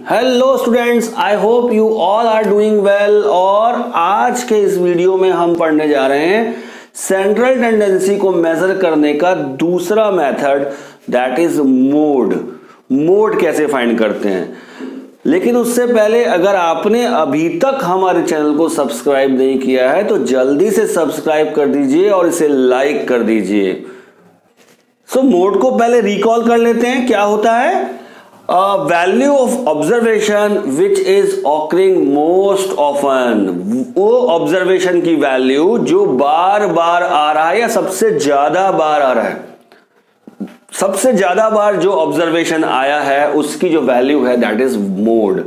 Hello students, I hope you all are doing well. और आज के इस वीडियो में हम पढ़ने जा रहे हैं सेंट्रल टेंडेंसी को मेजर करने का दूसरा method, that is mode. Mode कैसे फाइंड करते हैं। लेकिन उससे पहले अगर आपने अभी तक हमारे चैनल को सब्सक्राइब नहीं किया है तो जल्दी से सब्सक्राइब कर दीजिए और इसे लाइक कर दीजिए। सो मोड को पहले रिकॉल कर लेते हैं। क्या होता है? Value of observation which is occurring most often. वो ऑब्जर्वेशन की वैल्यू जो बार बार आ रहा है या सबसे ज्यादा बार आ रहा है, सबसे ज्यादा बार जो ऑब्जर्वेशन आया है उसकी जो वैल्यू है दैट इज मोड।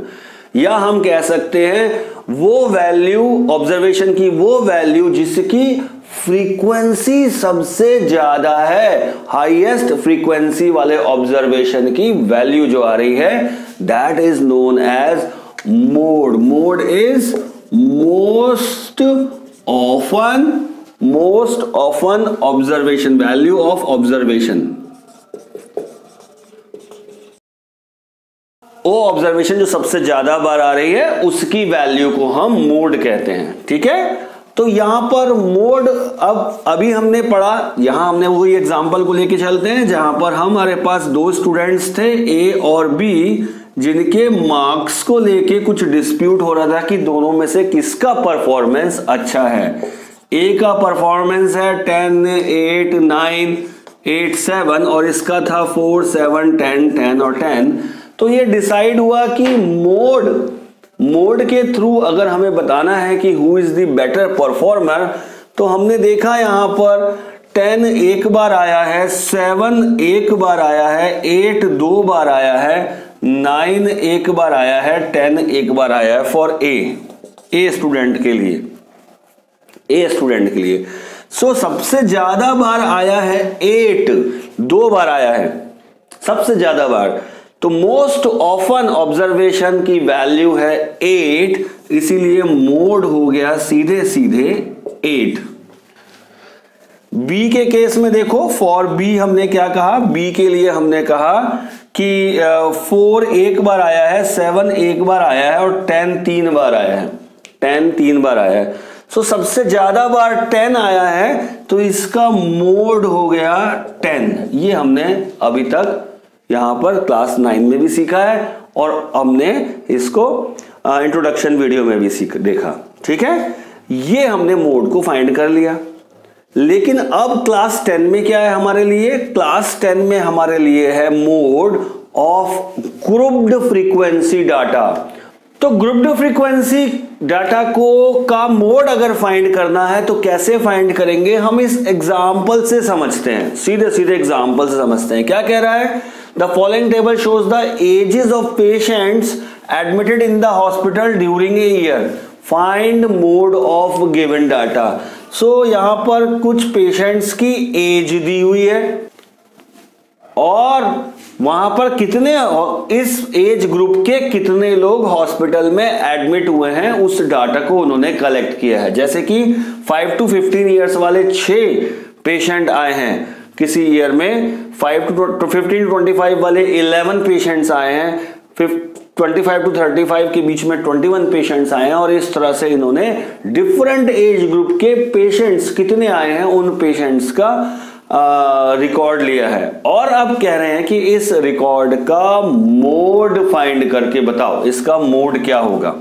या हम कह सकते हैं वो वैल्यू, ऑब्जर्वेशन की वो वैल्यू जिसकी फ्रीक्वेंसी सबसे ज्यादा है, हाईएस्ट फ्रीक्वेंसी वाले ऑब्जर्वेशन की वैल्यू जो आ रही है that is known as mode. Mode is most often observation, value of observation. वो ऑब्जर्वेशन जो सबसे ज्यादा बार आ रही है उसकी वैल्यू को हम मोड कहते हैं। ठीक है, तो यहां पर मोड अभी हमने पढ़ा, यहां हमने वही एग्जांपल को लेके चलते हैं जहां पर हमारे पास दो स्टूडेंट्स थे ए और बी, जिनके मार्क्स को लेके कुछ डिस्प्यूट हो रहा था कि दोनों में से किसका परफॉर्मेंस अच्छा है। ए का परफॉर्मेंस है 10, 8, 9, 8, 7 और इसका था 4, 7, 10, 10 और 10। तो ये डिसाइड हुआ कि मोड के थ्रू अगर हमें बताना है कि who is the better performer, तो हमने देखा यहां पर 10 एक बार आया है, 7 एक बार आया है, 8 दो बार आया है, 9 एक बार आया है, 10 एक बार आया है फॉर ए स्टूडेंट के लिए। सो सबसे ज्यादा बार आया है 8, दो बार आया है सबसे ज्यादा बार। तो मोस्ट ऑफन ऑब्जर्वेशन की वैल्यू है 8, इसीलिए मोड हो गया सीधे 8। बी के केस में देखो, फॉर बी हमने क्या कहा, बी के लिए हमने कहा कि 4 एक बार आया है, 7 एक बार आया है और 10 3 बार आया है, 10 3 बार आया है। सो सबसे ज्यादा बार 10 आया है तो इसका मोड हो गया 10। ये हमने अभी तक यहां पर क्लास 9 में भी सीखा है और हमने इसको इंट्रोडक्शन वीडियो में भी देखा। ठीक है, ये हमने मोड को फाइंड कर लिया। लेकिन अब क्लास 10 में क्या है हमारे लिए? क्लास 10 में हमारे लिए है mode of grouped frequency data. तो ग्रुप्ड फ्रीक्वेंसी डाटा का मोड अगर फाइंड करना है तो कैसे फाइंड करेंगे, हम इस एग्जांपल से समझते हैं, सीधे एग्जांपल से समझते हैं। क्या कह रहा है? The following table shows the ages of patients admitted in the hospital during a year. Find mode of given data. So यहां पर कुछ पेशेंट्स की एज दी हुई है और वहां पर कितने, इस एज ग्रुप के कितने लोग हॉस्पिटल में एडमिट हुए हैं उस डाटा को उन्होंने कलेक्ट किया है। जैसे कि 5 to 15 ईयर्स वाले 6 पेशेंट आए हैं किसी ईयर में, 15 to 25 वाले 11 पेशेंट्स आए हैं, 25 to 35 के बीच में 21 पेशेंट्स आए हैं और इस तरह से इन्होंने डिफरेंट एज ग्रुप के पेशेंट्स कितने आए हैं उन पेशेंट्स का रिकॉर्ड लिया है। और अब कह रहे हैं कि इस रिकॉर्ड का मोड फाइंड करके बताओ, इसका मोड क्या होगा।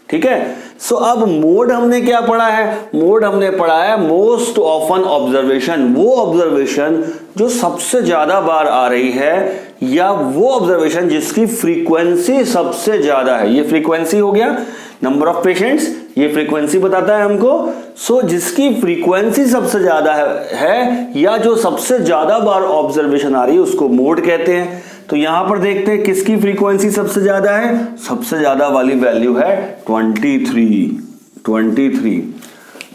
ठीक है, सो अब मोड हमने क्या पढ़ा है? मोड हमने पढ़ा है मोस्ट ऑफन ऑब्जर्वेशन, वो ऑब्जर्वेशन जो सबसे ज्यादा बार आ रही है या वो ऑब्जर्वेशन जिसकी फ्रीक्वेंसी सबसे ज्यादा है। ये फ्रीक्वेंसी हो गया, नंबर ऑफ पेशेंट्स, ये फ्रीक्वेंसी बताता है हमको। सो जिसकी फ्रीक्वेंसी सबसे ज्यादा है या जो सबसे ज्यादा बार ऑब्जर्वेशन आ रही है उसको मोड कहते हैं। तो यहां पर देखते हैं किसकी फ्रीक्वेंसी सबसे ज्यादा है। सबसे ज्यादा वाली वैल्यू है 23।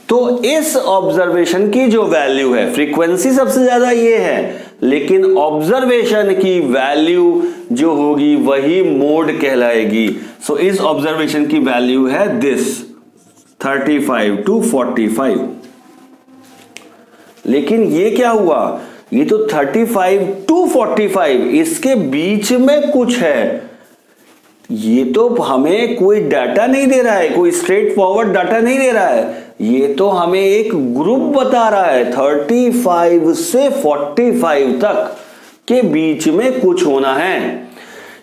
तो इस ऑब्जर्वेशन की जो वैल्यू है, फ्रीक्वेंसी सबसे ज्यादा ये है, लेकिन ऑब्जर्वेशन की वैल्यू जो होगी वही मोड कहलाएगी। सो इस ऑब्जर्वेशन की वैल्यू है दिस 35 to 45। लेकिन ये क्या हुआ, ये तो 35 to 45 इसके बीच में कुछ है। ये तो हमें कोई डाटा नहीं दे रहा है, कोई स्ट्रेट फॉरवर्ड डाटा नहीं दे रहा है, ये तो हमें एक ग्रुप बता रहा है 35 से 45 तक के बीच में कुछ होना है।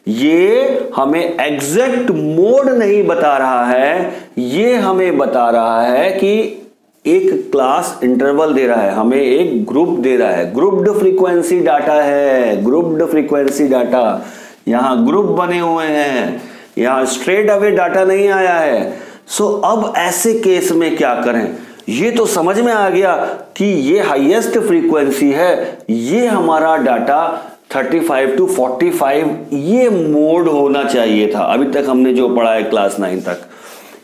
ये हमें एग्जैक्ट मोड नहीं बता रहा है, ये हमें बता रहा है कि एक क्लास इंटरवल दे रहा है, हमें एक ग्रुप दे रहा है। ग्रुप्ड फ्रीक्वेंसी डाटा है, ग्रुप्ड फ्रीक्वेंसी डाटा, यहां ग्रुप बने हुए हैं, यहां स्ट्रेट अवे डाटा नहीं आया है। सो अब ऐसे केस में क्या करें? ये तो समझ में आ गया कि ये हाईएस्ट फ्रीक्वेंसी है, ये हमारा डाटा 35 to 45 ये मोड होना चाहिए था। अभी तक हमने जो पढ़ा है क्लास 9 तक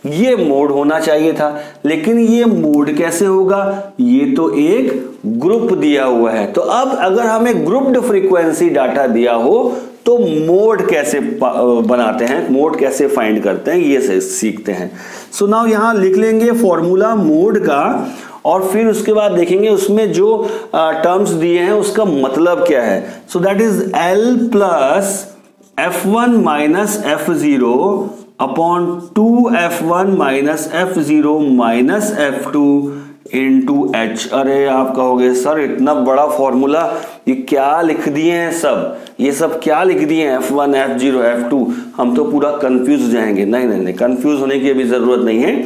ये मोड होना चाहिए था, लेकिन ये मोड कैसे होगा? ये तो एक ग्रुप दिया हुआ है। तो अब अगर हमें ग्रुप्ड फ्रीक्वेंसी डाटा दिया हो तो मोड कैसे बनाते हैं, मोड कैसे फाइंड करते हैं, ये सीखते हैं। सो नाउ यहां लिख लेंगे फॉर्मूला मोड का, और फिर उसके बाद देखेंगे उसमें जो टर्म्स दिए हैं उसका मतलब क्या है। So that is L plus F1 minus F0 upon 2F1 minus F0 minus F2 into H। अरे आप कहोगे सर इतना बड़ा फॉर्मूला ये क्या लिख दिए हैं सब, ये सब क्या लिख दिए हैं F1 F0 F2, हम तो पूरा कंफ्यूज हो जाएंगे। नहीं नहीं नहीं, कंफ्यूज होने की अभी जरूरत नहीं है।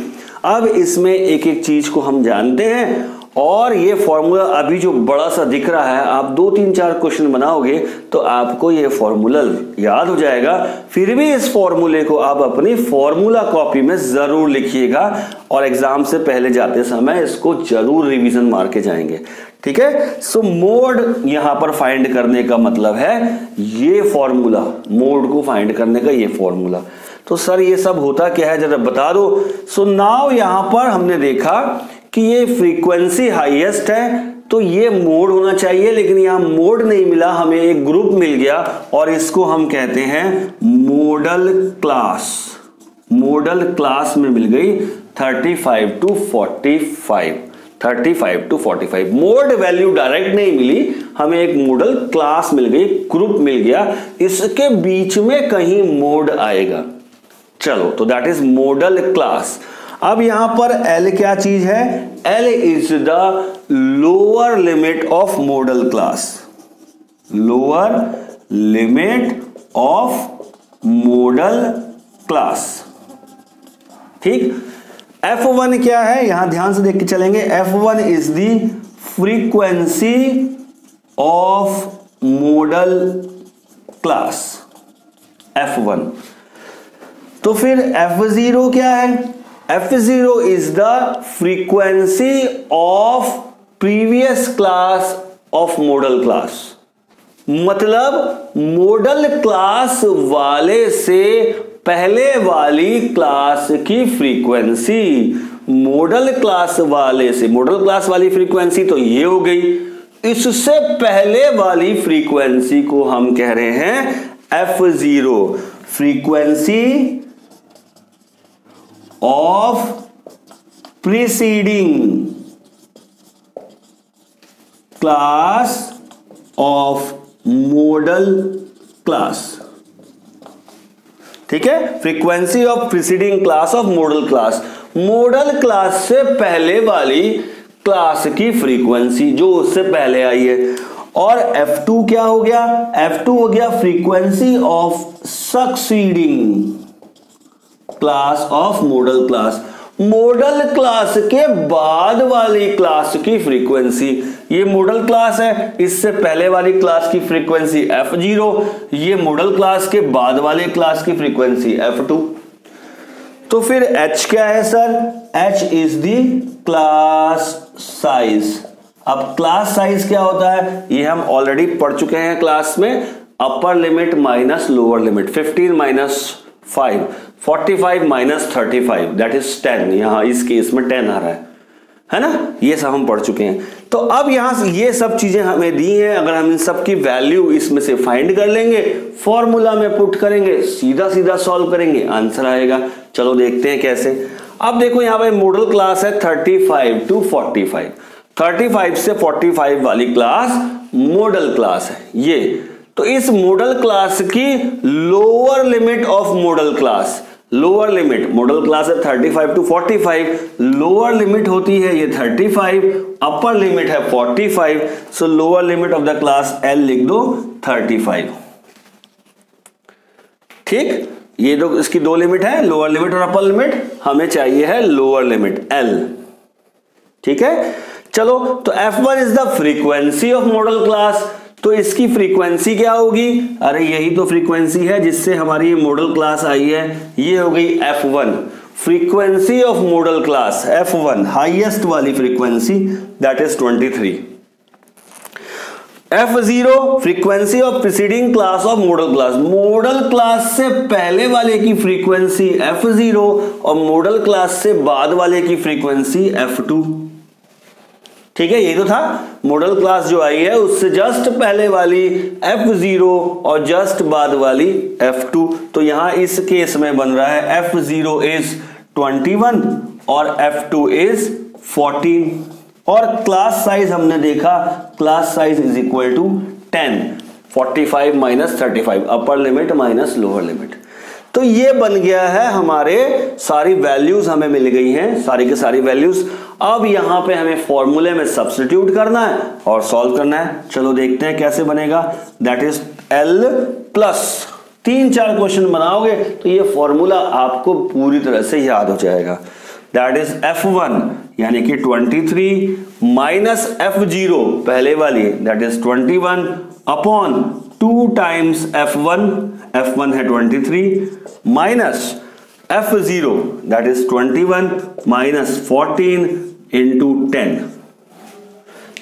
अब इसमें एक एक चीज को हम जानते हैं, और ये फॉर्मूला अभी जो बड़ा सा दिख रहा है, आप 2-3-4 क्वेश्चन बनाओगे तो आपको ये फॉर्मूला याद हो जाएगा। फिर भी इस फॉर्मूले को आप अपनी फॉर्मूला कॉपी में जरूर लिखिएगा, और एग्जाम से पहले जाते समय इसको जरूर रिवीजन मार के जाएंगे, ठीक है। सो मोड यहां पर फाइंड करने का मतलब है ये फॉर्मूला, मोड को फाइंड करने का ये फॉर्मूला। तो सर ये सब होता क्या है जरा बता दो। सो नाउ यहां पर हमने देखा कि ये फ्रीक्वेंसी हाईएस्ट है तो ये मोड होना चाहिए, लेकिन यहां मोड नहीं मिला, हमें एक ग्रुप मिल गया और इसको हम कहते हैं मॉडल क्लास। मॉडल क्लास में मिल गई 35 to 45, 35 to 45। Mode value direct नहीं मिली, हमें एक मॉडल क्लास मिल गई, ग्रुप मिल गया, इसके बीच में कहीं मोड आएगा। चलो तो दैट इज मॉडल क्लास। अब यहां पर L क्या चीज है? L is the lower limit of modal class, lower limit of modal class, ठीक। F1 क्या है? यहां ध्यान से देख के चलेंगे। F1 is the frequency of modal class, F1। तो फिर F0 क्या है? F0 is the frequency of previous class of modal class. मतलब मॉडल क्लास वाले से पहले वाली क्लास की फ्रीक्वेंसी, मॉडल क्लास वाले से, मॉडल क्लास वाली फ्रीक्वेंसी तो ये हो गई, इससे पहले वाली फ्रीक्वेंसी को हम कह रहे हैं F0, frequency of preceding class of modal class, ठीक है। Frequency of preceding class of modal class, modal class से पहले वाली क्लास की फ्रीक्वेंसी जो उससे पहले आई है। और F2 क्या हो गया? F2 हो गया frequency of succeeding class of modal class, modal class के बाद वाली क्लास की फ्रीक्वेंसी। ये मॉडल क्लास है, इससे पहले वाली क्लास की फ्रीक्वेंसी F0, ये मॉडल क्लास के बाद वाले क्लास की फ्रीक्वेंसी F2। तो फिर H क्या है sir? H is the class size. अब क्लास साइज क्या होता है ये हम ऑलरेडी पढ़ चुके हैं क्लास में, अपर limit minus lower limit, 15 minus 5, 45 minus 35 that is 10। यहां इस केस में 10 आ रहा है ना, ये सब हम पढ़ चुके हैं। तो अब यहां से ये सब चीजें हमें दी हैं, अगर हम इन सब की वैल्यू इसमें से फाइंड कर लेंगे, फॉर्मूला में पुट करेंगे, सीधा सीधा सॉल्व करेंगे, आंसर आएगा। चलो देखते हैं कैसे। अब देखो यहां पे मॉडल क्लास है 35 to 45, 35 से 45 वाली क्लास मॉडल क्लास है ये। तो इस मॉडल क्लास की lower limit of modal class, lower limit, model class है 35 to 45, लोअर लिमिट होती है ये 35, अपर लिमिट है 45, सो lower limit of the class L लिख दो 35। ठीक, ये तो इसकी दो लिमिट है, लोअर लिमिट और अपर लिमिट, हमें चाहिए है लोअर लिमिट L। ठीक है, चलो तो F1 is the frequency of modal class, तो इसकी फ्रीक्वेंसी क्या होगी, अरे यही तो फ्रीक्वेंसी है जिससे हमारी ये मॉडल क्लास आई है, ये हो गई F1, frequency of modal class F1, highest वाली frequency, that is 23। F0 frequency of preceding class of modal class, modal class से पहले वाले की फ्रीक्वेंसी F0 और मॉडल क्लास से बाद वाले की फ्रीक्वेंसी F2। ठीक है, ये तो था मॉडल क्लास जो आई है उससे जस्ट पहले वाली F0 और जस्ट बाद वाली F2, तो यहां इस केस में बन रहा है F0 इज 21 और F2 इज 14, और क्लास साइज हमने देखा, class size is equal to 10, 45 minus 35, upper limit minus lower limit. तो ये बन गया है हमारे, सारी वैल्यूज हमें मिल गई हैं, सारी की सारी वैल्यूज। अब यहां पे हमें फॉर्मूले में सब्स्टिट्यूट करना है और सॉल्व करना है। चलो देखते हैं कैसे बनेगा, that is L plus 3-4 question बनाओगे तो ये फॉर्मूला आपको पूरी तरह से याद हो जाएगा। दैट इज F1 यानी कि 23 माइनस F0 पहले वाली, that is 21 upon 2 times F1 है 23 minus F0 that is 21 minus 14 into 10।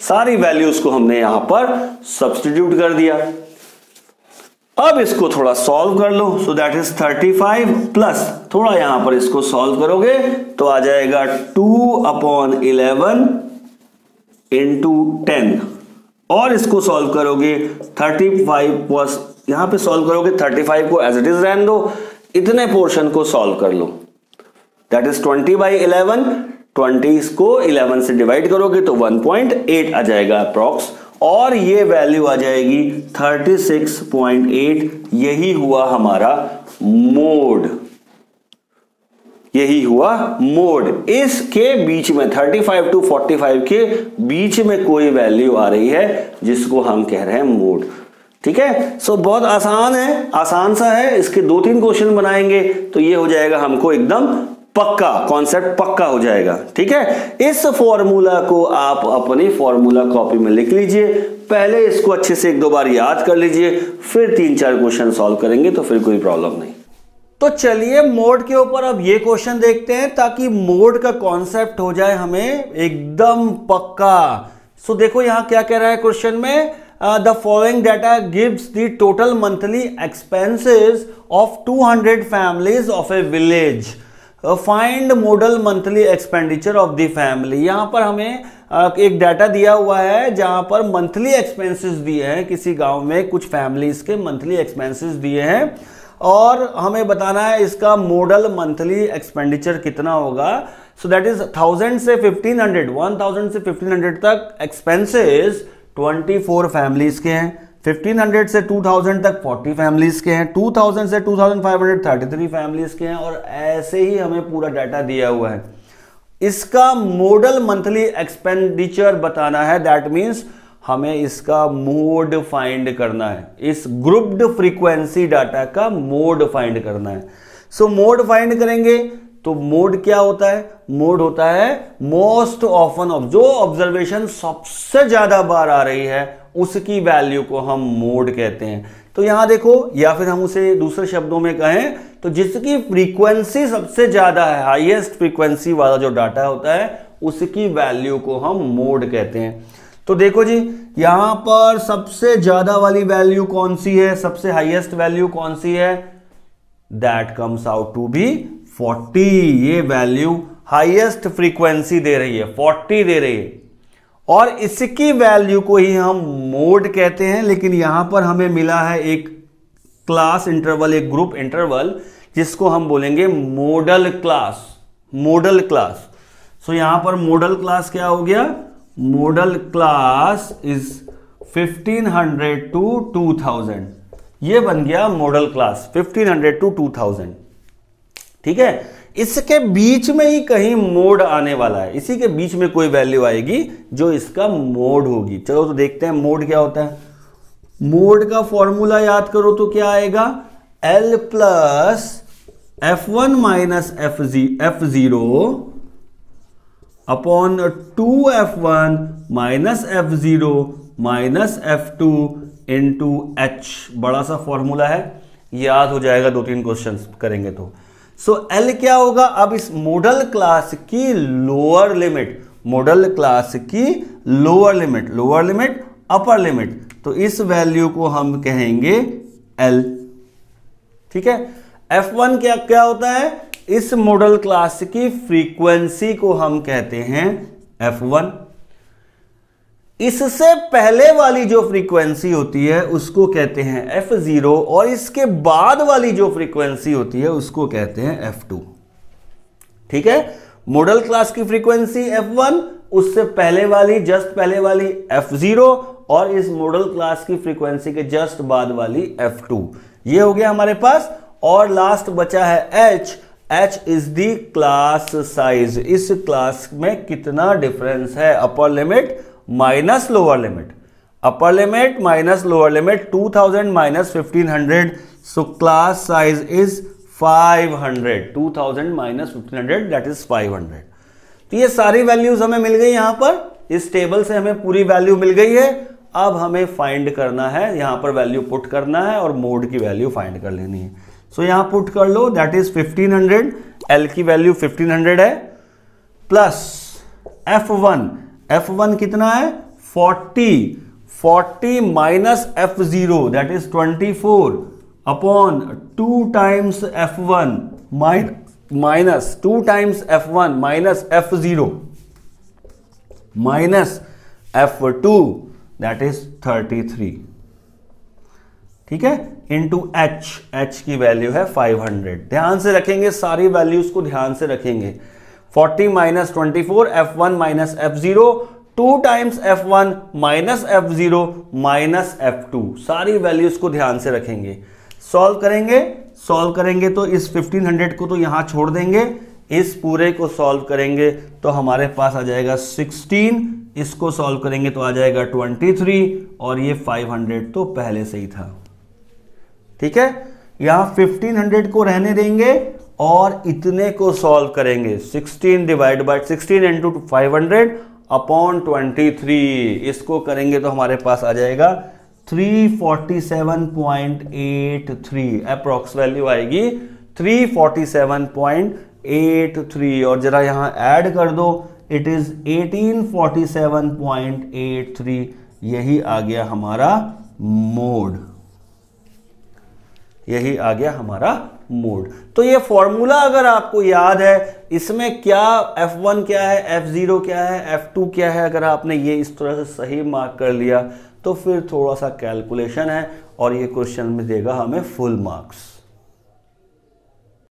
सारी वैल्यूज को हमने यहां पर सब्स्टिट्यूट कर दिया। अब इसको थोड़ा सॉल्व कर लो, सो दैट इज 35 प्लस थोड़ा यहां पर इसको सॉल्व करोगे तो आ जाएगा 2 अपॉन 11 इंटू 10, और इसको सॉल्व करोगे 35 प्लस, यहां पे सॉल्व करोगे 35 को एज इट इज रहने दो, इतने पोर्शन को सॉल्व कर लो, दैट इज 20/11, 20 को 11 से डिवाइड करोगे तो 1.8 आ जाएगा अप्रॉक्स, और ये वैल्यू आ जाएगी 36.8। यही हुआ हमारा मोड, यही हुआ मोड। इसके बीच में 35 to 45 के बीच में कोई वैल्यू आ रही है जिसको हम कह रहे हैं मोड। ठीक है, सो बहुत आसान है, आसान सा है, इसके 2-3 क्वेश्चन बनाएंगे तो ये हो जाएगा हमको एकदम पक्का, कॉन्सेप्ट पक्का हो जाएगा। ठीक है, इस फॉर्मूला को आप अपनी फॉर्मूला कॉपी में लिख लीजिए, पहले इसको अच्छे से 1-2 बार याद कर लीजिए, फिर 3-4 क्वेश्चन सॉल्व करेंगे तो फिर कोई प्रॉब्लम नहीं। तो चलिए मोड के ऊपर अब ये क्वेश्चन देखते हैं ताकि मोड का कॉन्सेप्ट हो जाए हमें एकदम पक्का। सो देखो यहां क्या कह रहा है क्वेश्चन में, the following data gives the total monthly expenses of 200 families of a village. Find modal monthly expenditure of the family. यहां पर हमें एक डाटा दिया हुआ है जहां पर मंथली एक्सपेंसेस दिए हैं, किसी गांव में कुछ फैमिलीज के मंथली एक्सपेंसेस दिए हैं और हमें बताना है इसका मॉडल मंथली एक्सपेंडिचर कितना होगा। सो दैट इज 1000 से 1500, 1000 से 1500 तक एक्सपेंसेस 24 फैमिलीज के हैं, 1500 से 2000 तक 40 फैमिलीज के हैं, 2000 से 2500 33 फैमिलीज के हैं, और ऐसे ही हमें पूरा डाटा दिया हुआ है। इसका मॉडल मंथली एक्सपेंडिचर बताना है, दैट मींस हमें इसका मोड फाइंड करना है, इस ग्रुप्ड फ्रीक्वेंसी डाटा का मोड फाइंड करना है। सो मोड फाइंड करेंगे तो मोड क्या होता है, मोड होता है मोस्ट ऑफन ऑफ, जो ऑब्जर्वेशन सबसे ज्यादा बार आ रही है उसकी वैल्यू को हम मोड कहते हैं। तो यहां देखो, या फिर हम उसे दूसरे शब्दों में कहें तो जिसकी फ्रीक्वेंसी सबसे ज्यादा है, हाईएस्ट फ्रीक्वेंसी वाला जो डाटा होता है उसकी वैल्यू को हम मोड कहते हैं। तो देखो जी, यहां पर सबसे ज्यादा वाली वैल्यू कौन सी है, सबसे हाईएस्ट वैल्यू कौन सी है, that comes out to be 40। ये वैल्यू हाईएस्ट फ्रीक्वेंसी दे रही है, 40 दे रही है, और इसकी वैल्यू को ही हम मोड कहते हैं। लेकिन यहां पर हमें मिला है एक क्लास इंटरवल, एक ग्रुप इंटरवल, जिसको हम बोलेंगे मॉडल क्लास, मॉडल क्लास। सो यहां पर मॉडल क्लास क्या हो गया, मॉडल क्लास इज 1500 टू 2000, ये बन गया मॉडल क्लास 1500 टू 2000। ठीक है, इसके बीच में ही कहीं मोड आने वाला है, इसी के बीच में कोई वैल्यू आएगी जो इसका मोड होगी। चलो तो देखते हैं मोड क्या होता है। मोड का फॉर्मूला याद करो तो क्या आएगा, L plus F1 minus F0 upon 2F1 minus F0 minus F2 into H। बड़ा सा फॉर्मूला है, याद हो जाएगा, 2-3 क्वेश्चन करेंगे तो। सो L क्या होगा, अब इस मॉडल क्लास की लोअर लिमिट, मॉडल क्लास की लोअर लिमिट अपर लिमिट, तो इस वैल्यू को हम कहेंगे L। ठीक है, F1 क्या होता है, इस मॉडल क्लास की फ्रीक्वेंसी को हम कहते हैं F1। इससे पहले वाली जो फ्रीक्वेंसी होती है उसको कहते हैं F0, और इसके बाद वाली जो फ्रीक्वेंसी होती है उसको कहते हैं F2। ठीक है, मॉडल क्लास की फ्रीक्वेंसी F1, उससे पहले वाली, जस्ट पहले वाली F0, और इस मॉडल क्लास की फ्रीक्वेंसी के जस्ट बाद वाली F2। ये हो गया हमारे पास। और लास्ट बचा है H is the class size. इस क्लास में कितना डिफरेंस है, अपर limit minus lower limit, upper limit minus lower limit, 2000 minus 1500, so class size is 500। 2000 minus 1500 that is 500। तो ये सारी वैल्यूज हमें मिल गई यहां पर, इस टेबल से हमें पूरी वैल्यू मिल गई है। अब हमें फाइंड करना है, यहां पर वैल्यू पुट करना है और मोड की वैल्यू फाइंड कर लेनी है। सो यहां पुट कर लो, दैट इज 1500, L की वैल्यू 1500 है, प्लस F1 कितना है 40 minus F0 that is 24 upon 2 times F1 minus 2 times F1 minus F0 minus F2 that is 33। ठीक है, इंटू H की वैल्यू है 500। ध्यान से रखेंगे, सारी वैल्यूज को ध्यान से रखेंगे। 40 minus 24, F1 minus F0, 2 times F1 minus F0 minus F2, सारी वैल्यूज को ध्यान से रखेंगे। सॉल्व करेंगे तो इस 1500 को तो यहां छोड़ देंगे, इस पूरे को सॉल्व करेंगे तो हमारे पास आ जाएगा 16, इसको सॉल्व करेंगे तो आ जाएगा 23, और ये 500 तो पहले से ही था। ठीक है, यहां 1500 को रहने देंगे और इतने को सॉल्व करेंगे। 16 डिवाइड बाय 16 इंटू 500 अपॉन 23, इसको करेंगे तो हमारे पास आ जाएगा 347.83, अप्रॉक्स वैल्यू आएगी 347.83, और जरा यहां ऐड कर दो, इट इज 1847.83, यही आ गया हमारा मोड, यही आ गया हमारा मोड। तो ये फॉर्मूला अगर आपको याद है, इसमें क्या F1 क्या है, F0 क्या है, F2 क्या है, अगर आपने ये इस तरह से सही मार्क कर लिया तो फिर थोड़ा सा कैलकुलेशन है और ये क्वेश्चन में देगा हमें फुल मार्क्स।